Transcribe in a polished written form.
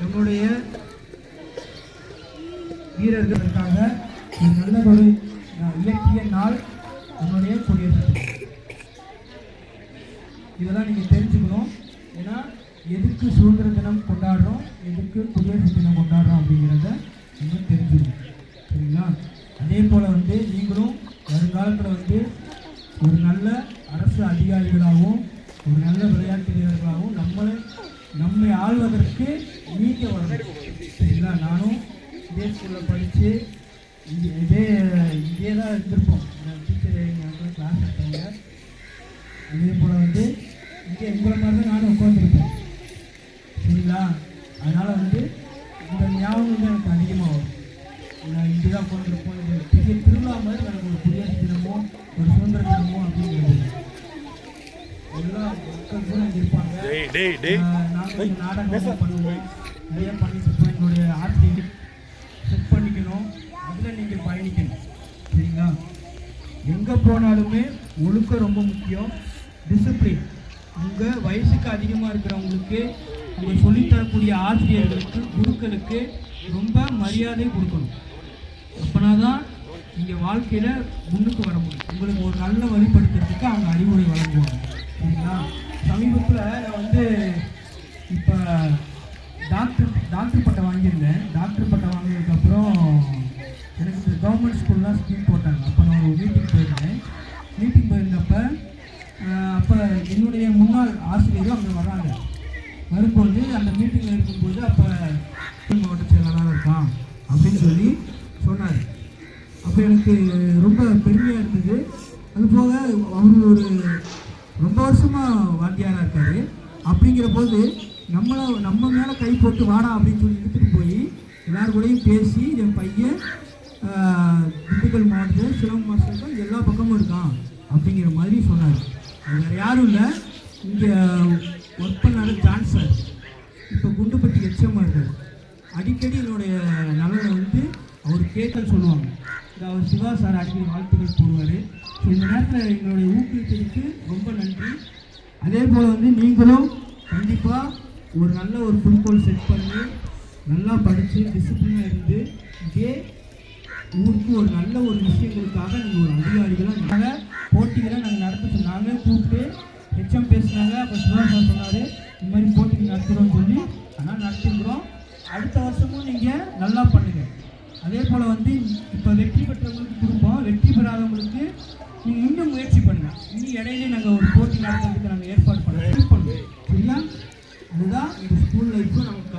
நம்முடைய வீரர்களுக்காக நல்ல ஒரு இலக்கிய நாள் நம்முடைய குடியரசு தினம். இதெல்லாம் நீங்கள் தெரிஞ்சுக்கணும். ஏன்னா எதுக்கு சுதந்திர தினம் கொண்டாடுறோம், எதுக்கு குடியரசு தினம் கொண்டாடுறோம் அப்படிங்கிறத நீங்கள் தெரிஞ்சுக்கணும். சரிங்களா? அதே போல் நீங்களும் வருங்காலத்தில் ஒரு நல்ல அரசு அதிகாரிகளாகவும் ஒரு நல்ல விளையாட்டு வீரர்களாகவும் நம்மை ஆள்வதற்கு நீங்கள் வரணும். சரிங்களா? நானும் இதே ஸ்கூலில் படித்து இதே தான் இருந்திருப்போம். டீச்சர் எங்களுக்கு கிளாஸ் எடுத்தாங்க. அதே போல் இங்கே உங்களை மாதிரி தான் நானும் உட்காந்துருப்பேன். சரிங்களா? அதனால் இந்த ஞாபகம் எனக்கு அதிகமாக வரும். நான் இங்கே தான் உட்காந்துருப்போம். இது பெரிய திருவிழா மாதிரி எனக்கு ஒரு குடியரசு தினமோ ஒரு சுதந்திர தினமோ அப்படிங்கிறது எல்லா மக்கள் கூட இங்கே இருப்பாங்க. நாங்கள் நாடகம் பண்ணுவோம், நிறைய பண்ணிட்டு இருப்போம். எங்களுடைய ஆசிரியர் செட் பண்ணிக்கணும், அதில் நீங்கள் பயணிக்கணும். சரிங்களா? எங்கே போனாலுமே ஒழுக்கம் ரொம்ப முக்கியம். டிசிப்ளின். உங்கள் வயசுக்கு அதிகமாக இருக்கிறவங்களுக்கு, உங்கள் சொல்லித்தரக்கூடிய ஆசிரியர்களுக்கு, குருக்களுக்கு ரொம்ப மரியாதை கொடுக்கணும். அப்போனா தான் நீங்கள் வாழ்க்கையில் முன்னுக்கு வர முடியும். உங்களுக்கு ஒரு நல்ல வழிபடுத்துறதுக்கு அவங்க அறிவுரை வழங்குவாங்க. சரிங்களா? சமீபத்தில் நான் இப்போ டாக்டர் பட்டம் வாங்கியிருந்தேன். டாக்டர் பட்டம் வாங்கினதுக்கப்புறம் எனக்கு இந்த கவர்மெண்ட் ஸ்கூல்லாம் ஸ்கீம் போட்டாங்க. அப்போ நான் ஒரு மீட்டிங் போயிருந்தேன். மீட்டிங் போயிருந்தப்போ அப்போ என்னுடைய முன்னாள் ஆசிரியரும் அங்கே வராங்க. வரும்போது அந்த மீட்டிங்கில் இருக்கும்போது அப்போ மாவட்ட செயலாளராக இருக்கான் அப்படின்னு சொல்லி சொன்னார். அப்போ எனக்கு ரொம்ப பெருமையாக இருந்தது. அதுபோக அவர் ஒரு ரொம்ப வருஷமாக வாத்தியாராக இருக்கார். அப்படிங்கிற போது நம்ம மேலே கை போட்டு வாடா அப்படின்னு சொல்லி எடுத்துகிட்டு போய் எல்லாருக்கூடையும் பேசி என் பையன் திண்டுக்கல் மாவட்டத்தில் சிலம்பு மாஸ்டர்கள் எல்லா பக்கமும் இருக்கான் அப்படிங்கிற மாதிரி சொன்னார். அது வேறு யாரும் இல்லை, இங்கே ஒர்க் பண்ணாத ஜான் சார், இப்போ குண்டுப்பட்டி எச்சமாக இருக்கார். அடிக்கடி என்னுடைய நலனை அவர் கேட்கன்னு சொல்லுவாங்க. அவர் சிவா சார் அடிக்கடி வாழ்த்துக்கள் போடுவார். ஸோ இந்த நேரத்தில் எங்களுடைய ஊக்குவித்ததுக்கு ரொம்ப நன்றி. அதே போல் நீங்களும் கண்டிப்பாக ஒரு நல்ல ஒரு குறிக்கோள் செட் பண்ணி நல்லா படித்து டிசிப்ளினாக இருந்து இதே ஊருக்கு ஒரு நல்ல ஒரு விஷயங்களுக்காக நீங்கள் ஒரு அதிகாரிகளாக நாங்கள் போட்டிகளை நாங்கள் நடத்த சொன்னாங்க. கூப்பிட்டு ஹெச்எம் பேசுனாங்க. அப்போ சிவா சார் சொன்னார், இந்த மாதிரி போட்டிகள் நடத்துகிறோம்னு சொல்லி. ஆனால் நடத்திக்கிறோம். அடுத்த வருஷமும் நீங்கள் நல்லா பண்ணுங்கள். அதே போல் இப்போ வெற்றி பெற்றவங்களுக்கு கொடுப்போம், வெற்றி பெறாதவங்களுக்கு நீங்கள் இன்னும் முயற்சி பண்ணுங்கள். இன்னும் இடையிலே நாங்கள் ஒரு போட்டி நடத்துறதுக்கு நாங்கள் ஏற்பாடு பண்ணுவோம். சரியா? அதுதான் இந்த ஸ்கூல் லைஃப்பும் நமக்கு